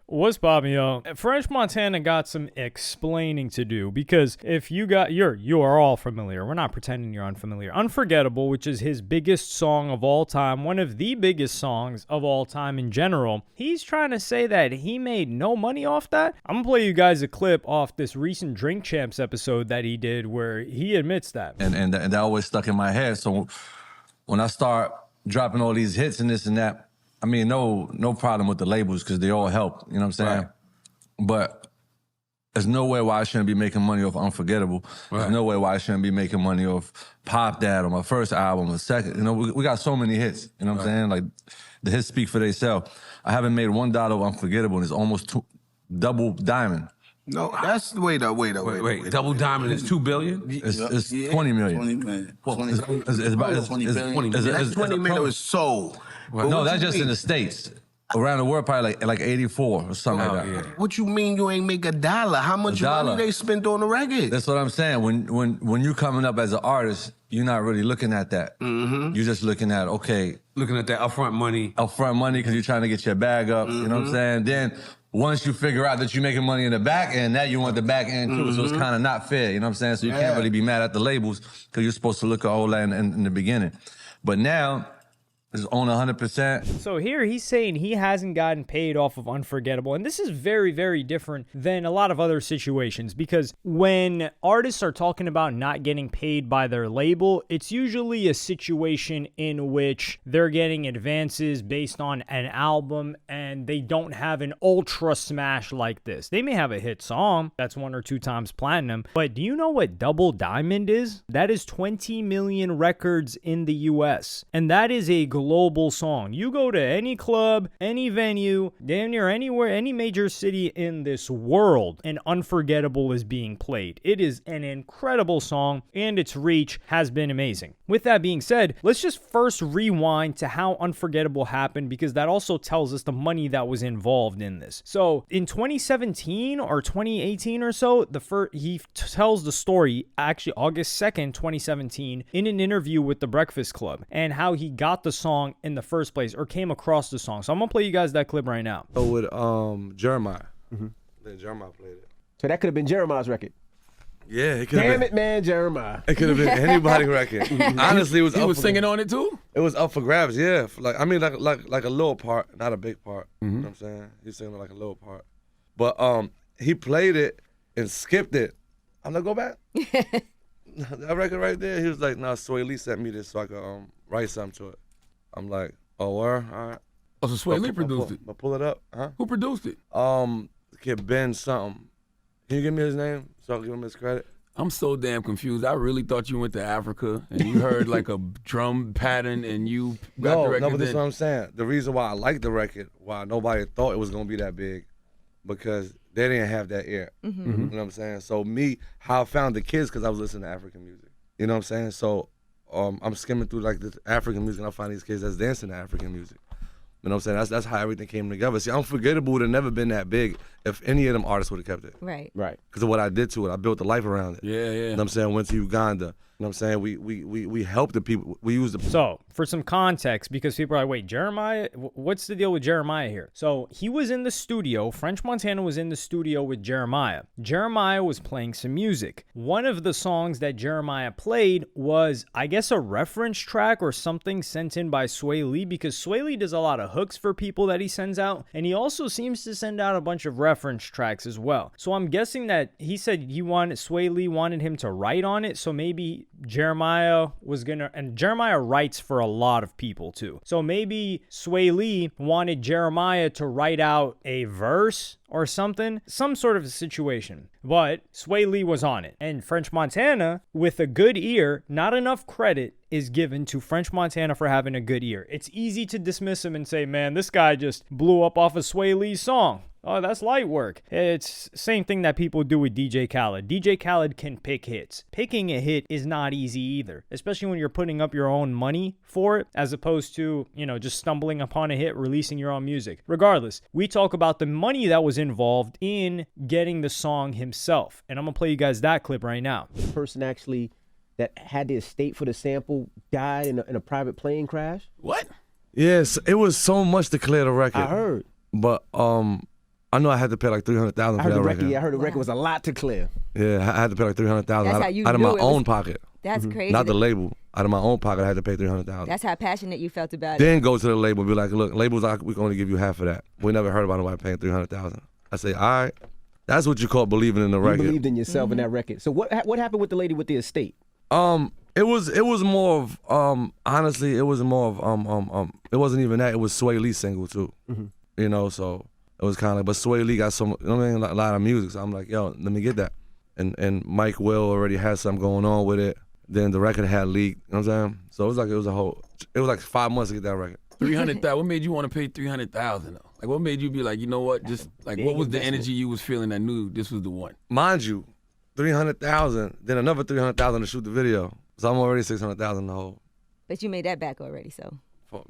What's poppin', yo? French Montana got some explaining to do because if you are all familiar. We're not pretending you're unfamiliar. Unforgettable, which is his biggest song of all time, one of the biggest songs of all time in general. He's trying to say that he made no money off that. I'm gonna play you guys a clip off this recent Drink Champs episode that he did where he admits that. And that always stuck in my head. So when I start dropping all these hits and this and that, I mean, no problem with the labels because they all help, you know what I'm saying? Right. But there's no way why I shouldn't be making money off Unforgettable. Right. There's no way why I shouldn't be making money off Pop That or my first album or second. You know, we got so many hits, you know what I'm saying? Like, the hits speak for themselves. I haven't made $1 of Unforgettable and it's almost double diamond. No, that's wait. Double diamond is $2 billion? It's 20 million. 20 million. It's about 20 million. That's 20 million was sold. Well, no, that's just in the States. Around the world, probably like 84 or something like that. Yeah. What you mean you ain't make $1? How much money they spent on the record? That's what I'm saying. When you coming up as an artist, you're not really looking at that. Mm-hmm. You're just looking at, looking at that upfront money. Upfront money because you're trying to get your bag up. Mm-hmm. You know what I'm saying? Then once you figure out that you're making money in the back end, now you want the back end too. Mm-hmm. So it's kind of not fair. You know what I'm saying? So you can't really be mad at the labels because you're supposed to look at all that in the beginning. But now, is on 100%. So here he's saying he hasn't gotten paid off of Unforgettable. And this is very, very different than a lot of other situations because when artists are talking about not getting paid by their label, it's usually a situation in which they're getting advances based on an album and they don't have an ultra smash like this. They may have a hit song that's 1 or 2 times platinum, but do you know what Double Diamond is? That is 20 million records in the US. And that is a global song. You go to any club, any venue, damn near anywhere, any major city in this world, and Unforgettable is being played. It is an incredible song, and its reach has been amazing. With that being said, let's just first rewind to how Unforgettable happened because that also tells us the money that was involved in this. So in 2017 or 2018 or so, he tells the story, actually August 2nd, 2017, in an interview with The Breakfast Club, and how he got the song in the first place or came across the song. So I'm gonna play you guys that clip right now. Oh, with Jeremiah. Mm-hmm. Then Jeremiah played it. So that could have been Jeremiah's record. Yeah, it could have been. Damn it, man, Jeremiah. It could have been anybody's record. Honestly, it was. He was singing on it too. It was up for grabs. Yeah, like a little part, not a big part. Mm-hmm. You know what I'm saying? He's singing like a little part, but he played it and skipped it. I'm like, go back. That record right there. He was like, nah, Sway Lee sent me this so I could write something to it. I'm like, oh, where? All right. Oh, so Sway Lee produced it. I'll pull it up. Huh? Who produced it? The kid Ben something. Can you give me his name so I can give him his credit? I'm so damn confused. I really thought you went to Africa and you heard like a drum pattern and you got the record. No, but this is what I'm saying. The reason why I like the record, why nobody thought it was going to be that big, because they didn't have that ear. Mm-hmm. You know what I'm saying? So how I found the kids, because I was listening to African music. You know what I'm saying? So I'm skimming through like the African music and I find these kids that's dancing to African music. You know what I'm saying? That's how everything came together. See, Unforgettable would have never been that big if any of them artists would have kept it. Right. Because of what I did to it. I built a life around it. Yeah. You know what I'm saying? Went to Uganda. You know what I'm saying? We helped the people. We used the... So, for some context, because people are like, wait, Jeremiah? What's the deal with Jeremiah here? So, he was in the studio. French Montana was in the studio with Jeremiah. Jeremiah was playing some music. One of the songs that Jeremiah played was, I guess, a reference track or something sent in by Sway Lee, because Sway Lee does a lot of hooks for people that he sends out, and he also seems to send out a bunch of reference tracks as well. So, I'm guessing that he said Sway Lee wanted him to write on it, so maybe Jeremiah was gonna, and Jeremiah writes for a lot of people too. So maybe Sway Lee wanted Jeremiah to write out a verse or something, some sort of a situation. But Sway Lee was on it. And French Montana, with a good ear, not enough credit is given to French Montana for having a good ear. It's easy to dismiss him and say, man, this guy just blew up off of Sway Lee's song. Oh, that's light work. It's same thing that people do with DJ Khaled. DJ Khaled can pick hits. Picking a hit is not easy either, especially when you're putting up your own money for it, as opposed to, just stumbling upon a hit, releasing your own music. Regardless, we talk about the money that was involved in getting the song himself. And I'm going to play you guys that clip right now. The person actually that had the estate for the sample died in a private plane crash. What? Yes, it was so much to clear the record. I heard. But I know I had to pay like $300,000 I for heard that the record. record. Yeah, I heard the record was a lot to clear. Yeah, I had to pay like $300,000 That's how you out of knew my it was- own pocket. That's crazy. Not the label. Out of my own pocket, I had to pay $300,000. That's how passionate you felt about it. Then go to the label and be like, look, labels, we can only give you half of that. We never heard about nobody paying $300,000. I say, all right, that's what you call believing in the You record. believed in yourself in that record. So what happened with the lady with the estate? It was more of honestly, it was more of it wasn't even that. It was Sway Lee's single too. You know, so it was kind of like, but Sway Lee got some, you know what I mean, a lot of music. So I'm like, yo, let me get that. And Mike Will already had something going on with it. Then the record had leaked. You know what I'm saying? So it was like 5 months to get that record. 300,000. What made you want to pay 300,000 though? Like, what made you be like, you know what? Just like, what was the energy you was feeling that knew this was the one? Mind you, 300,000, then another 300,000 to shoot the video. So I'm already 600,000 in the hole. But you made that back already, so.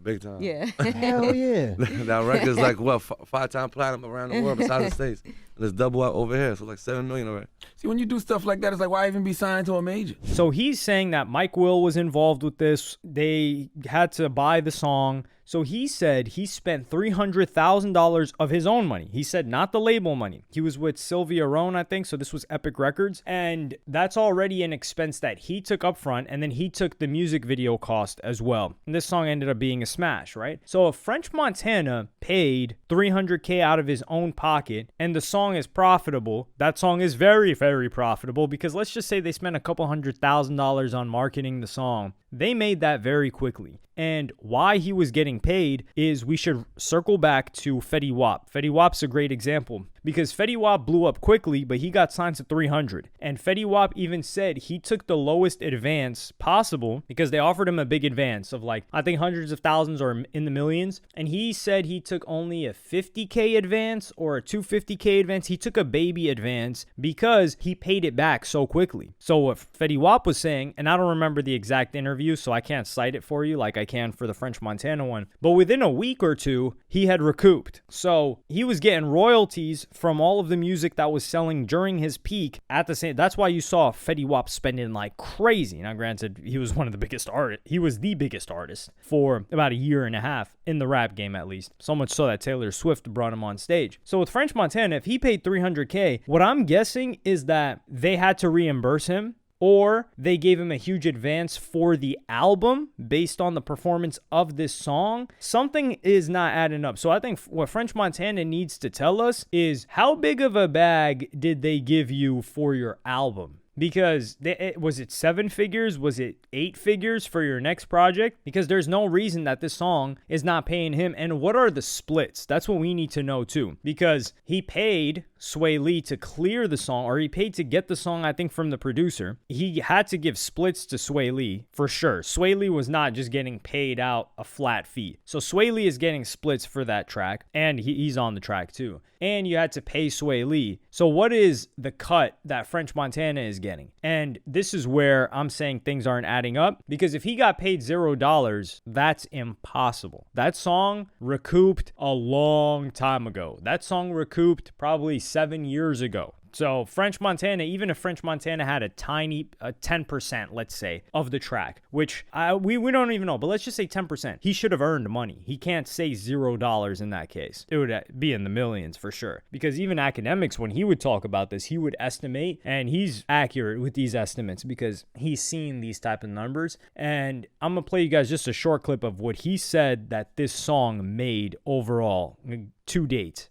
Big time. Yeah. Hell yeah. That record's like, what, 5-time platinum around the world besides the States. And it's double out over here, so like 7 million already. See, when you do stuff like that, it's like, why even be signed to a major? So he's saying that Mike Will was involved with this. They had to buy the song. So he said he spent $300,000 of his own money. He said not the label money. He was with Sylvia Rohn, I think. So this was Epic Records. And that's already an expense that he took up front. And then he took the music video cost as well. And this song ended up being a smash, right? So if French Montana paid $300K out of his own pocket and the song is profitable, that song is very, very profitable, because let's just say they spent a couple $100,000 on marketing the song. They made that very quickly. And why he was getting paid is, we should circle back to Fetty Wap. Fetty Wap's a great example, because Fetty Wap blew up quickly, but he got signed to 300. And Fetty Wap even said he took the lowest advance possible, because they offered him a big advance of like, I think hundreds of thousands or in the millions. And he said he took only a 50K advance or a 250K advance. He took a baby advance because he paid it back so quickly. So what Fetty Wap was saying, and I don't remember the exact interview, so I can't cite it for you like I can for the French Montana one, but within a week or two, he had recouped. So he was getting royalties from all of the music that was selling during his peak at the same. That's why you saw Fetty Wap spending like crazy. Now, granted, he was one of the biggest artists. He was the biggest artist for about a year and a half in the rap game, at least. So much so that Taylor Swift brought him on stage. So with French Montana, if he paid $300K, what I'm guessing is that they had to reimburse him, or they gave him a huge advance for the album based on the performance of this song. Something is not adding up. So I think what French Montana needs to tell us is, how big of a bag did they give you for your album? Because was it 7 figures? Was it 8 figures for your next project? Because there's no reason that this song is not paying him. And what are the splits? That's what we need to know too. Because he paid Sway Lee to clear the song, or he paid to get the song, I think, from the producer. He had to give splits to Sway Lee for sure. Sway Lee was not just getting paid out a flat fee. So Sway Lee is getting splits for that track, and he's on the track too. And you had to pay Sway Lee. So what is the cut that French Montana is getting? And this is where I'm saying things aren't adding up, because if he got paid $0, that's impossible. That song recouped a long time ago. That song recouped probably 7 years ago. So French Montana, even if French Montana had a tiny 10%, let's say, of the track, which we don't even know, but let's just say 10%, he should have earned money. He can't say $0 in that case. It would be in the millions for sure. Because even academics, when he would talk about this, he would estimate, and he's accurate with these estimates because he's seen these type of numbers. And I'm going to play you guys just a short clip of what he said that this song made overall to date.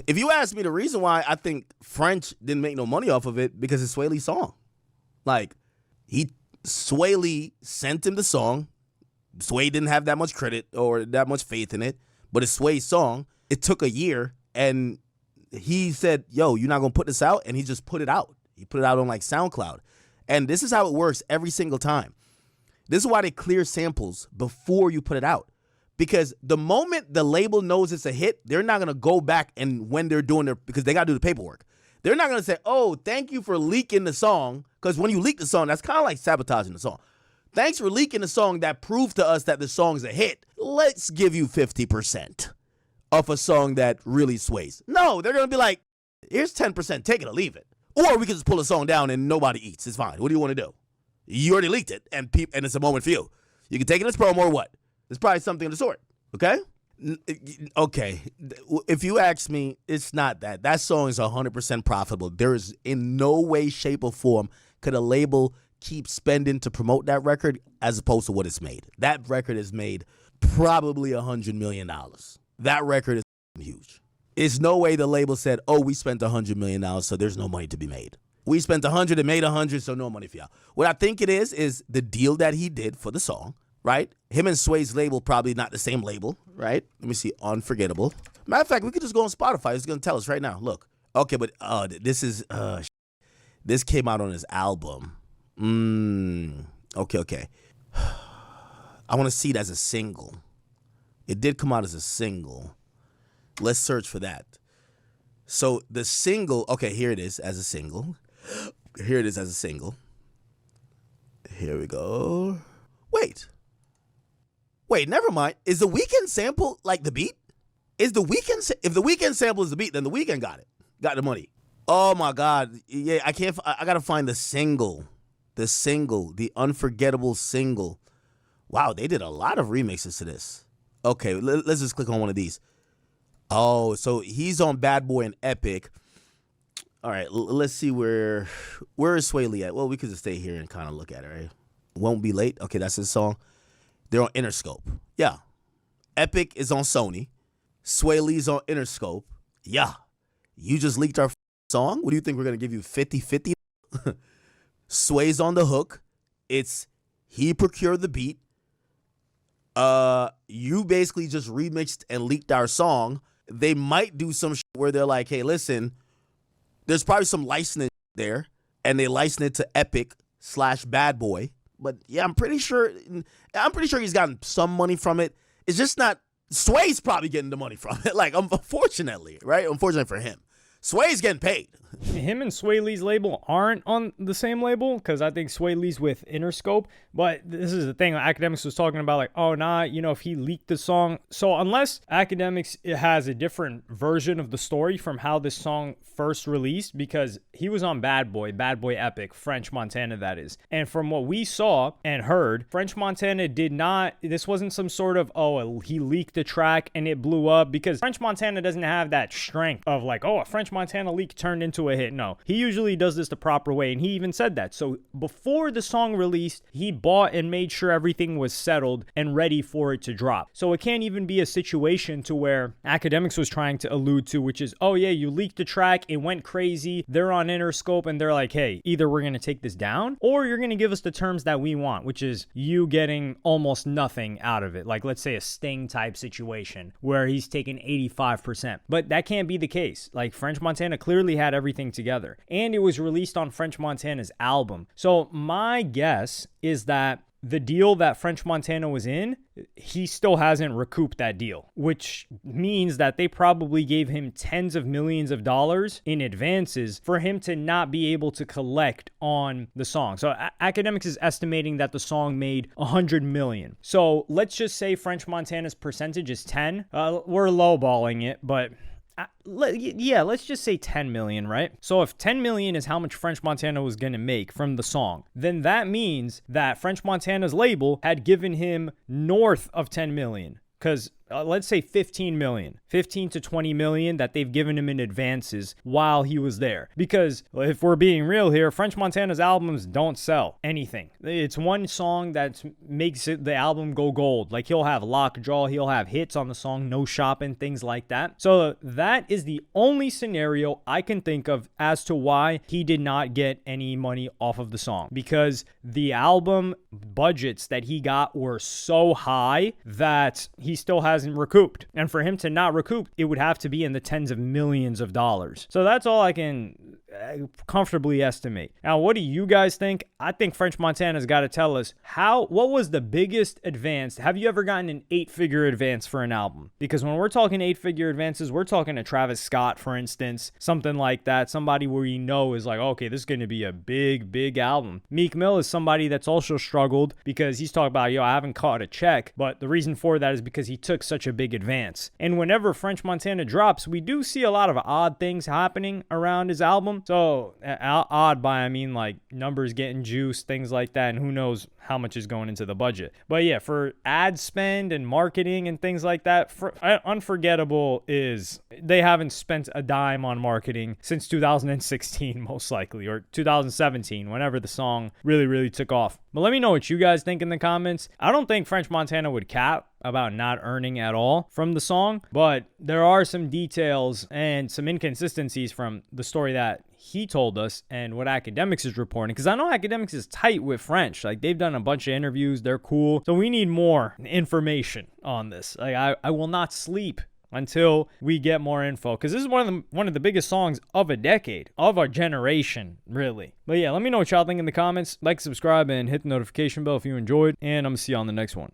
If you ask me, the reason why I think French didn't make no money off of it, because it's Sway Lee's song. Like, Sway Lee sent him the song. Sway didn't have that much credit or that much faith in it, but it's Sway's song. It took a year, and he said, yo, you're not going to put this out? And he just put it out. He put it out on like SoundCloud. And this is how it works every single time. This is why they clear samples before you put it out. Because the moment the label knows it's a hit, they're not going to go back and when they're doing because they got to do the paperwork. They're not going to say, oh, thank you for leaking the song. Because when you leak the song, that's kind of like sabotaging the song. Thanks for leaking the song that proved to us that the song's a hit. Let's give you 50% of a song that really sways. No, they're going to be like, here's 10%, take it or leave it. Or we can just pull a song down and nobody eats. It's fine. What do you want to do? You already leaked it, and it's a moment for you. You can take it as promo or what? It's probably something of the sort, okay? Okay, if you ask me, it's not that. That song is 100% profitable. There is in no way, shape, or form could a label keep spending to promote that record as opposed to what it's made. That record is made probably $100 million. That record is huge. It's no way the label said, oh, we spent $100 million, so there's no money to be made. We spent 100 and made 100, so no money for y'all. What I think it is the deal that he did for the song, right? Him and Sway's label probably not the same label, right? Let me see, Unforgettable. Matter of fact, we could just go on Spotify. It's going to tell us right now. Look. Okay, but this came out on his album. Okay. I want to see it as a single. It did come out as a single. Let's search for that. So the single, okay, here it is as a single. Here it is as a single. Here we go. Wait, never mind. Is the Weeknd sample like the beat? Is the Weeknd, if the Weeknd sample is the beat, then the Weeknd got it. Got the money. Oh my God. Yeah, I gotta find the single. The Unforgettable single. Wow, they did a lot of remixes to this. Okay, let's just click on one of these. Oh, so he's on Bad Boy and Epic. All right, let's see where is Sway Lee at? Well, we could just stay here and kind of look at it, right? Won't Be Late. Okay, that's his song. They're on Interscope. Yeah. Epic is on Sony. Sway Lee's on Interscope. Yeah. You just leaked our song? What do you think we're going to give you 50-50? Sway's on the hook. He procured the beat. You basically just remixed and leaked our song. They might do some shit where they're like, hey, listen, there's probably some licensing there, and they license it to Epic/Bad Boy. But yeah, I'm pretty sure he's gotten some money from it. It's just not, Sway's probably getting the money from it. Like, unfortunately, right? Unfortunately for him. Sway's getting paid. Him and Sway Lee's label aren't on the same label because I think Sway Lee's with Interscope. But this is the thing. Academics was talking about like, oh, nah, if he leaked the song. So unless Academics has a different version of the story from how this song first released, because he was on Bad Boy Epic, French Montana, that is. And from what we saw and heard, French Montana did not, this wasn't some sort of, oh, he leaked the track and it blew up, because French Montana doesn't have that strength of like, oh, a French Montana leak turned into a hit. No, he usually does this the proper way, and he even said that. So before the song released, he bought and made sure everything was settled and ready for it to drop. So it can't even be a situation to where Academics was trying to allude to, which is, oh yeah, you leaked the track, it went crazy, they're on Interscope, and they're like, hey, either we're going to take this down, or you're going to give us the terms that we want, which is you getting almost nothing out of it. Like, let's say a Sting type situation where he's taking 85%. But that can't be the case. Like, French Montana clearly had everything together, and it was released on French Montana's album. So my guess is that the deal that French Montana was in, he still hasn't recouped that deal, which means that they probably gave him tens of millions of dollars in advances for him to not be able to collect on the song. So Academics is estimating that the song made 100 million. So let's just say French Montana's percentage is 10. We're lowballing it, but let's just say 10 million, right? So if 10 million is how much French Montana was going to make from the song, then that means that French Montana's label had given him north of 10 million. Because let's say 15 to 20 million that they've given him in advances while he was there. Because if we're being real here, French Montana's albums don't sell anything. It's one song that makes the album go gold. Like, he'll have Lockjaw, he'll have hits on the song, No Shopping, things like that. So that is the only scenario I can think of as to why he did not get any money off of the song. Because the album budgets that he got were so high that he still hasn't recouped. And for him to not recoup, it would have to be in the tens of millions of dollars. So that's all I can comfortably estimate. Now, what do you guys think? I think French Montana's got to tell us what was the biggest advance? Have you ever gotten an 8-figure advance for an album? Because when we're talking 8-figure advances, we're talking to Travis Scott, for instance, something like that. Somebody where you know is like, okay, this is going to be a big album. Meek Mill is somebody that's also struggled because he's talking about, I haven't caught a check, but the reason for that is because he took such a big advance. And whenever French Montana drops, we do see a lot of odd things happening around his album. So odd by, I mean, like numbers getting juiced, things like that, and who knows how much is going into the budget. But yeah, for ad spend and marketing and things like that, Unforgettable is they haven't spent a dime on marketing since 2016, most likely, or 2017, whenever the song really took off. But let me know what you guys think in the comments. I don't think French Montana would cap about not earning at all from the song, but there are some details and some inconsistencies from the story that he told us and what Academics is reporting, because I know Academics is tight with French. Like, they've done a bunch of interviews, they're cool, so we need more information on this. Like, I will not sleep until we get more info, because this is one of the biggest songs of a decade, of our generation, really. But yeah, let me know what y'all think in the comments. Like, subscribe, and hit the notification bell if you enjoyed, and I'm gonna see you on the next one.